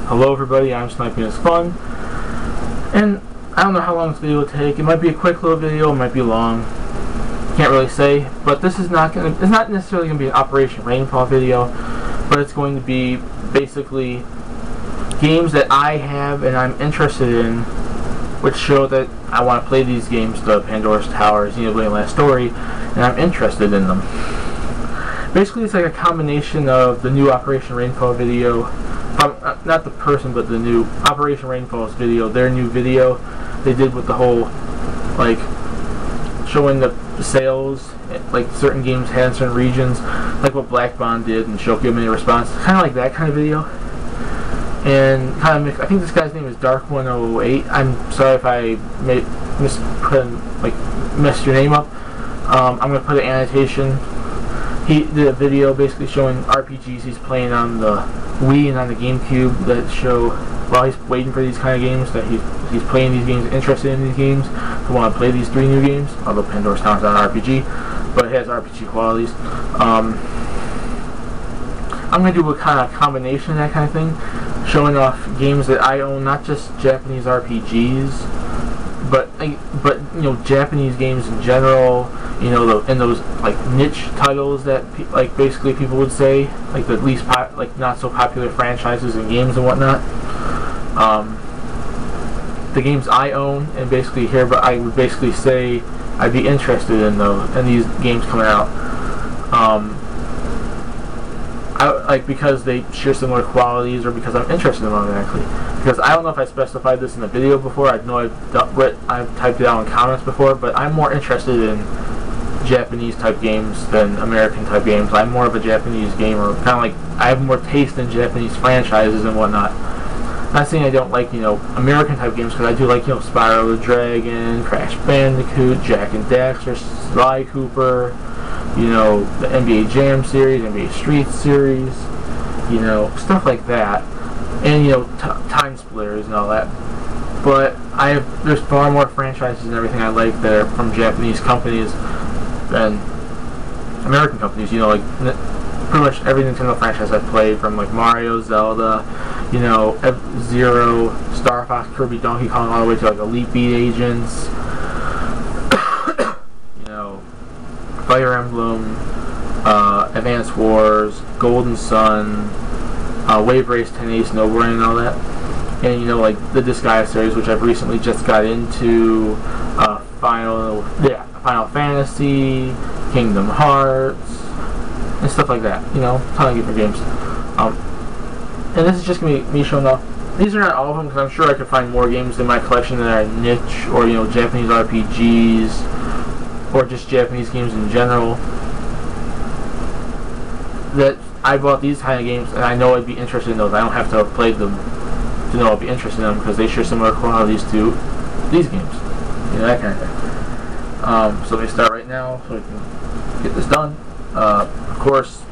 Hello everybody, I'm Sniping is Fun, and I don't know how long this video will take. It might be a quick little video, it might be long, can't really say, but this is not gonna, it's not necessarily going to be an Operation Rainfall video, but it's going to be basically games that I have and I'm interested in, which show that I want to play these games, the Pandora's Tower, Xenoblade Last Story, and I'm interested in them. Basically, it's like a combination of the new Operation Rainfall video, not the person, but the new Operation Rainfall's video, their new video they did with the whole, like, showing the sales, like certain games had in certain regions, like what Black Bond did and Shokyo made a response, kind of like that kind of video. And kind of mixed, I think this guy's name is Dark108. I'm sorry if I messed your name up. I'm going to put an annotation. He did a video basically showing RPGs he's playing on the Wii and on the GameCube that show while he's waiting for these kind of games, that he's playing these games, interested in these games, to want to play these 3 new games, although Pandora's Tower is not an RPG, but it has RPG qualities. I'm going to do a kind of combination of that kind of thing, showing off games that I own, not just Japanese RPGs, but you know, Japanese games in general, you know, and those like niche titles that like basically people would say like the least like not so popular franchises and games and whatnot. The games I own and basically here, but I would basically say I'd be interested in these games coming out. Because they share similar qualities, or because I'm interested in them automatically. Because I don't know if I specified this in the video before. I know I've typed it out in comments before, but I'm more interested in Japanese type games than American type games. I'm more of a Japanese gamer. Kind of like I have more taste in Japanese franchises and whatnot. Not saying I don't like, you know, American type games, because I do like, you know, Spyro the Dragon, Crash Bandicoot, Jak and Daxter, Sly Cooper, you know, the NBA Jam series, NBA Street series, you know, stuff like that, and you know, Time Splitters and all that. But there's far more franchises and everything I like that are from Japanese companies than American companies. You know, like pretty much every Nintendo franchise I've played, from like Mario, Zelda, you know, F-Zero, Star Fox, Kirby, Donkey Kong, all the way to like Elite Beat Agents, you know, Fire Emblem, Advance Wars, Golden Sun, Wave Race 10, Snowboarding and all that. And you know, like the Disgaea series, which I've recently just got into, Final Fantasy, Kingdom Hearts, and stuff like that. You know, a ton of different games. And this is just gonna be me showing off. These are not all of them, because I'm sure I could find more games in my collection that are niche, or you know, Japanese RPGs, or just Japanese games in general, that I bought these kind of games and I know I'd be interested in those. I don't have to have played them to know I'd be interested in them, because they share similar qualities to these games, you know, that kind of thing. So let me start right now so we can get this done. Of course,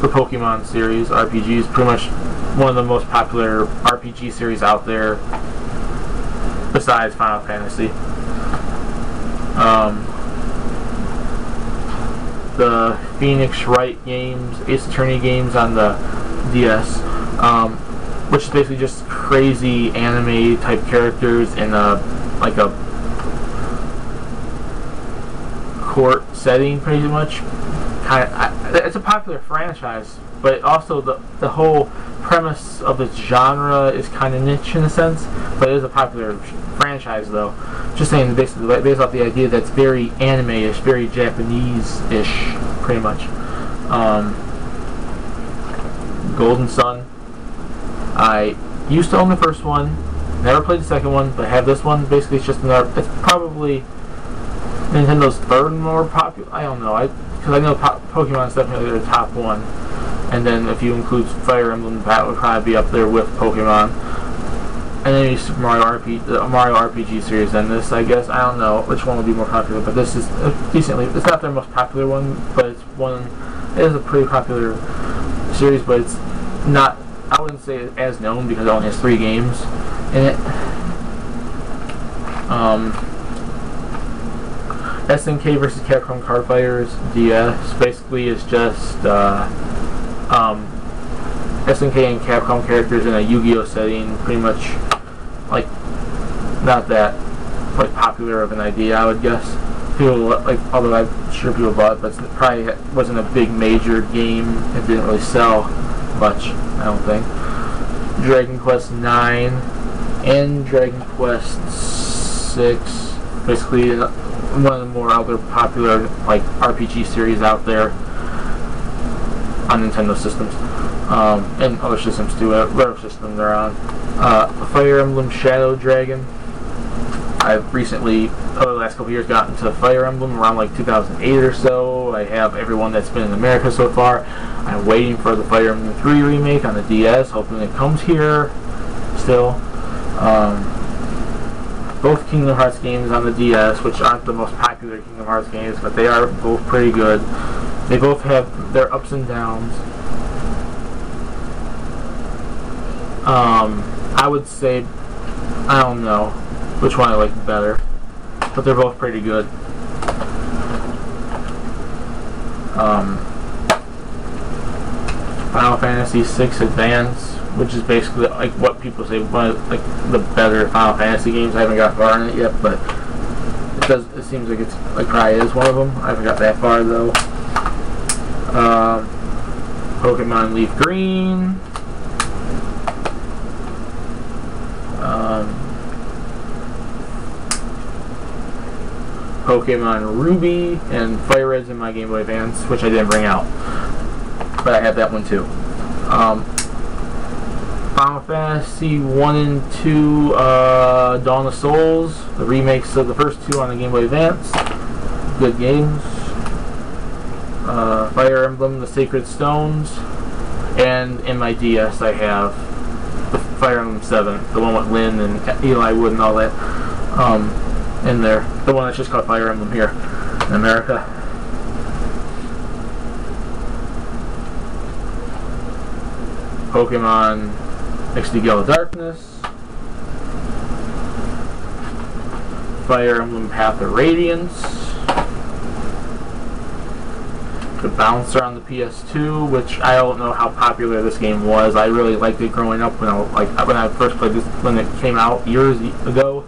the Pokemon series RPG is pretty much one of the most popular RPG series out there besides Final Fantasy. The Phoenix Wright games, Ace Attorney games on the DS, which is basically just crazy anime type characters in like a court setting, pretty much. It's a popular franchise, but also the whole premise of its genre is kind of niche in a sense, but it is a popular franchise though. Just saying, basically based off the idea that's very anime-ish, very Japanese-ish, pretty much. Golden Sun. I used to own the first one, never played the second one, but have this one. Basically, it's just another. It's probably Nintendo's third more popular. I don't know. Because I know Pokemon is definitely their top one, and then if you include Fire Emblem, that would probably be up there with Pokemon. And then you Super Mario RPG series, and this, I guess, I don't know which one would be more popular, but this is decently, it's not their most popular one, but it's one, it is a pretty popular series, but it's not, I wouldn't say as known, because it only has 3 games in it. SNK vs. Capcom Card Fighters DS basically is just SNK and Capcom characters in a Yu-Gi-Oh setting, pretty much like not that like popular of an idea, I would guess. People like, although I'm sure people bought it, but it probably wasn't a big major game. It didn't really sell much, I don't think. Dragon Quest 9 and Dragon Quest 6, basically one of the more other popular like RPG series out there on Nintendo systems, and other systems too, whatever system they're on. Fire Emblem Shadow Dragon. I've recently, over the last couple years, gotten into Fire Emblem around like 2008 or so. I have everyone that's been in America so far. I'm waiting for the Fire Emblem 3 remake on the DS, hoping it comes here still. Both Kingdom Hearts games on the DS, which aren't the most popular Kingdom Hearts games, but they are both pretty good. They both have their ups and downs. I would say, I don't know which one I like better, but they're both pretty good. Final Fantasy VI Advance, which is basically like what people say one of like the better Final Fantasy games. I haven't got far in it yet, but it seems like it's like probably is one of them. I haven't got that far though. Pokemon Leaf Green. Pokemon Ruby and Fire Red's in my Game Boy Advance, which I didn't bring out, but I have that one too. Final Fantasy 1 and 2 Dawn of Souls, the remakes of the first two on the Game Boy Advance, good games. Fire Emblem The Sacred Stones, and in my DS I have the Fire Emblem 7, the one with Lynn and Eli Wood and all that. In there, the one that's just called Fire Emblem here in America. Pokemon XD Gala Darkness, Fire Emblem Path of Radiance, the Bouncer on the PS2, which I don't know how popular this game was. I really liked it growing up when I first played this when it came out years ago.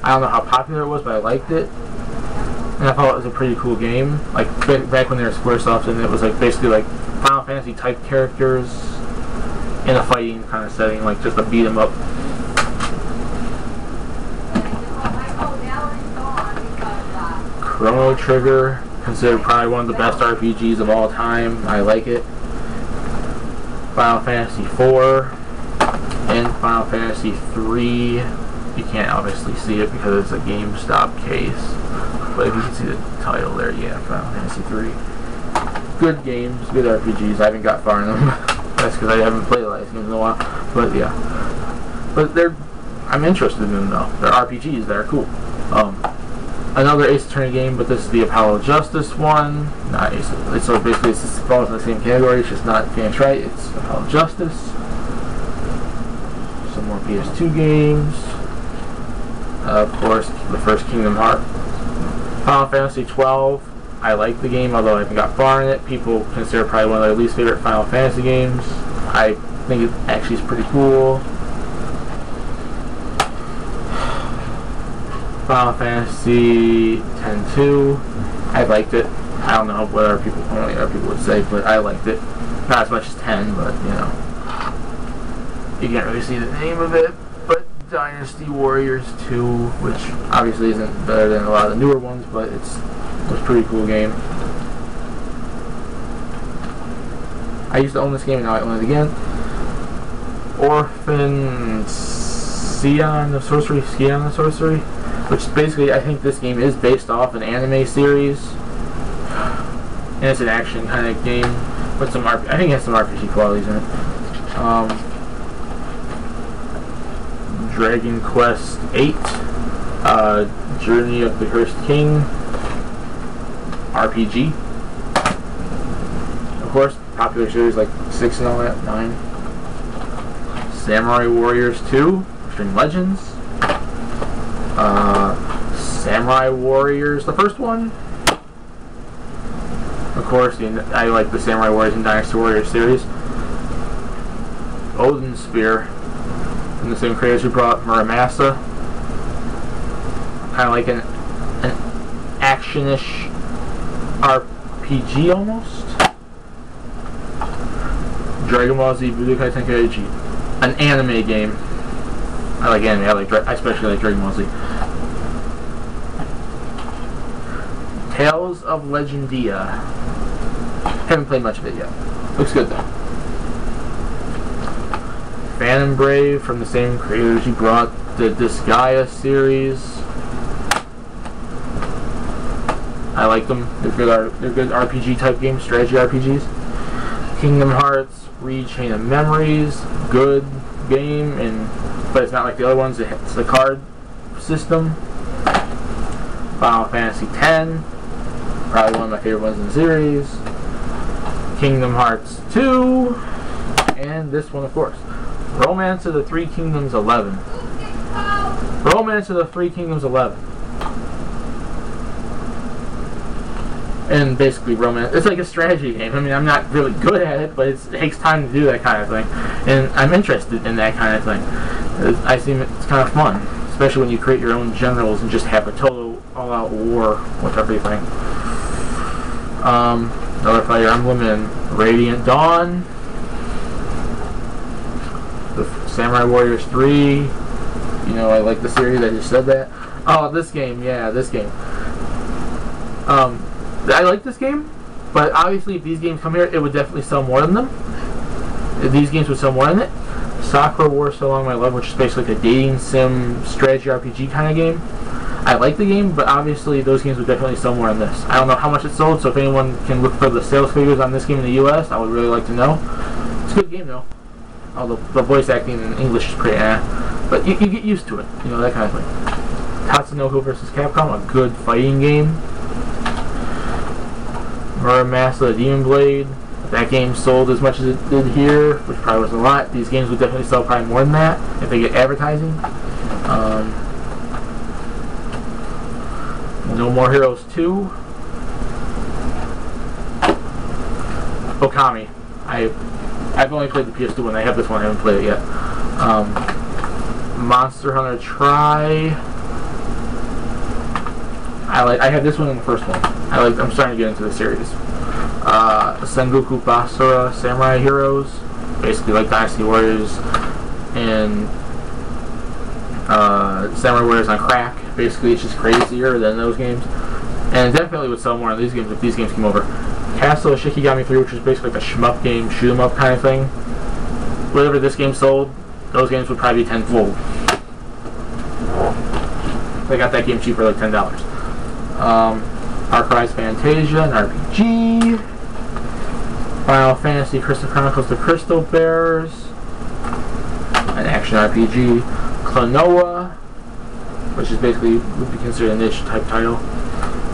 I don't know how popular it was, but I liked it, and I thought it was a pretty cool game. Like back when they were Squaresoft, and it was like basically like Final Fantasy type characters in a fighting kind of setting, like just a beat 'em up. Chrono Trigger, considered probably one of the best RPGs of all time. I like it. Final Fantasy 4 and Final Fantasy 3. You can't obviously see it because it's a GameStop case, but if you can see the title there, yeah, Final Fantasy 3. Good games, good RPGs. I haven't got far in them. That's because I haven't played the last games in a while. But yeah, but I'm interested in them though. They're RPGs. They're cool. Another Ace Attorney game, but this is the Apollo Justice one. Not Ace. So basically, it falls in the same category. It's just not Phoenix Wright. It's Apollo Justice. Some more PS2 games. Of course, the first Kingdom Hearts. Final Fantasy 12. I like the game, although I haven't got far in it. People consider it probably one of their least favorite Final Fantasy games. I think it actually is pretty cool. Final Fantasy X-2. I liked it. I don't know what other people would say, but I liked it. Not as much as 10, but you know, you can't really see the name of it. But Dynasty Warriors 2, which obviously isn't better than a lot of the newer ones, but it was a pretty cool game. I used to own this game and now I own it again. Orphan Scion of Sorcery, which basically I think this game is based off an anime series, and it's an action kind of game with some I think it has some RPG qualities in it. Dragon Quest 8, Journey of the Cursed King, RPG. Of course, popular series like 6 and all that, 9. Samurai Warriors 2, Extreme Legends. Samurai Warriors, the first one. Of course, I like the Samurai Warriors and Dynasty Warriors series. Odin Spear from the same creators who brought Muramasa. Kind of like an action-ish RPG almost. Dragon Ball Z Budokai Tenkaichi, an anime game. I like anime. I especially like Dragon Ball Z. Tales of Legendia. Haven't played much of it yet. Looks good though. Phantom Brave from the same creators who brought the Disgaea series. I like them. They're good RPG type games, strategy RPGs. Kingdom Hearts Chain of Memories, good game, but it's not like the other ones. It's the card system. Final Fantasy X, probably one of my favorite ones in the series. Kingdom Hearts 2, and this one, of course, Romance of the Three Kingdoms 11. Romance of the Three Kingdoms 11. And basically romance, it's like a strategy game. I mean, I'm not really good at it, but it takes time to do that kind of thing. And I'm interested in that kind of thing. I see it's kind of fun, especially when you create your own generals and just have a total all-out war with everything. Another Fire Emblem and Radiant Dawn. The Samurai Warriors 3. You know, I like the series, I just said that. Oh, this game, yeah, this game. I like this game, but obviously if these games come here, it would definitely sell more than them. These games would sell more than it. Sakura Wars So Long My Love, which is basically like a dating sim strategy RPG kind of game. I like the game, but obviously those games would definitely sell more than this. I don't know how much it sold, so if anyone can look for the sales figures on this game in the US, I would really like to know. It's a good game though. Although the voice acting in English is pretty but you get used to it, you know, that kind of thing. Tatsunoko vs. Capcom, a good fighting game. Muramasa the Demon Blade. If that game sold as much as it did here, which probably wasn't a lot, these games would definitely sell probably more than that if they get advertising. No More Heroes 2. Okami. I've only played the PS2 one. I have this one. I haven't played it yet. Monster Hunter Tri. I have this one in the first one. I'm starting to get into the series. Sengoku Basara Samurai Heroes, basically like Dynasty Warriors and Samurai Warriors on crack. Basically, it's just crazier than those games, and definitely would sell more of these games if these games came over. Castle of Shikigami 3, which is basically like a shmup game, shoot 'em up kind of thing. Whatever this game sold, those games would probably be tenfold. They got that game cheap for like $10. Archives Fantasia, an RPG. Final Fantasy Crystal Chronicles The Crystal Bears, an action RPG. Klonoa, which is basically would be considered a niche type title.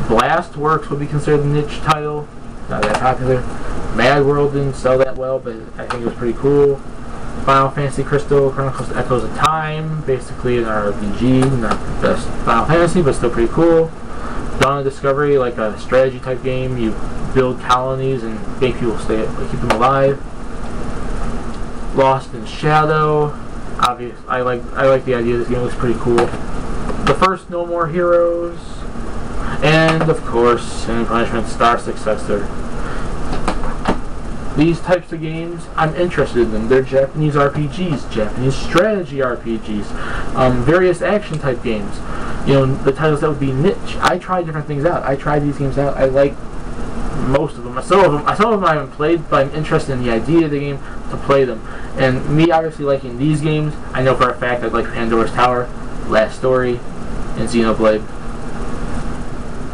Blastworks would be considered a niche title, not that popular. Mad World didn't sell that well, but I think it was pretty cool. Final Fantasy Crystal Chronicles Echoes of Time, basically an RPG, not the best Final Fantasy, but still pretty cool. Dawn of Discovery, like a strategy type game. You build colonies and make people keep them alive. Lost in Shadow. Obvious. I like the idea. This game looks pretty cool. The first No More Heroes, and of course, Sin and Punishment Star Successor. These types of games, I'm interested in them. They're Japanese RPGs, Japanese strategy RPGs, various action type games. You know, the titles that would be niche. I try different things out. I tried these games out. I like most of them. Some of them I haven't played, but I'm interested in the idea of the game to play them. And me obviously liking these games, I know for a fact I'd like Pandora's Tower, Last Story, and Xenoblade.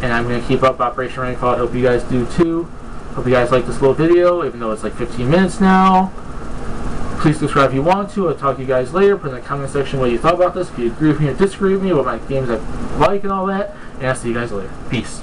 And I'm going to keep up Operation Rainfall. I hope you guys do too. Hope you guys like this little video, even though it's like 15 minutes now. Please subscribe if you want to. I'll talk to you guys later. Put in the comment section what you thought about this. If you agree with me or disagree with me, what my games I like and all that. And I'll see you guys later. Peace.